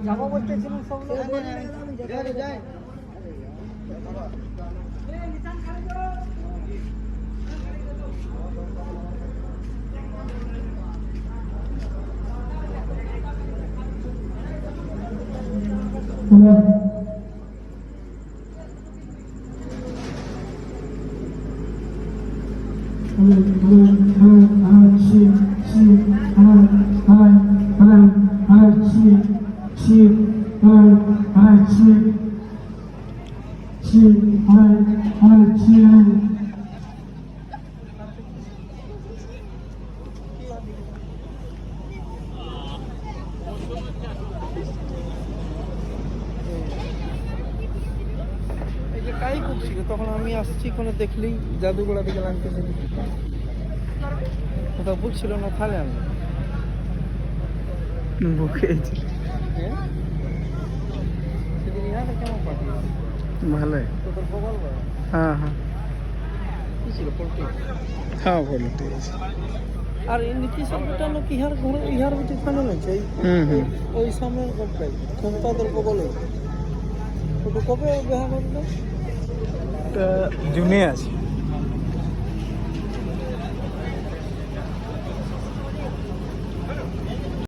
যাবো বলতেছিলাম সব যাই কাই করছিল তখন আমি আসছি কোনো দেখলেই জাদুগোড়া থেকে লাগতেছে কোথাও বুঝছিল না তাহলে আমি বুকেছি সেদিন ইহাটা কেমন পাঠিয়েছি ভালো তোর কপাল হ্যাঁ হ্যাঁ কি ছিল পোল্ট্রি হ্যাঁ পোল্ট্রি আর এই নীতি শব্দটা লোক ইহার ঘরে ইহার ভিতরে খানো নাকি ওই সামনের কপটাই ক্ষমতাদের কবলে ওটা কবে ব্যবহার করলো জুনে আছে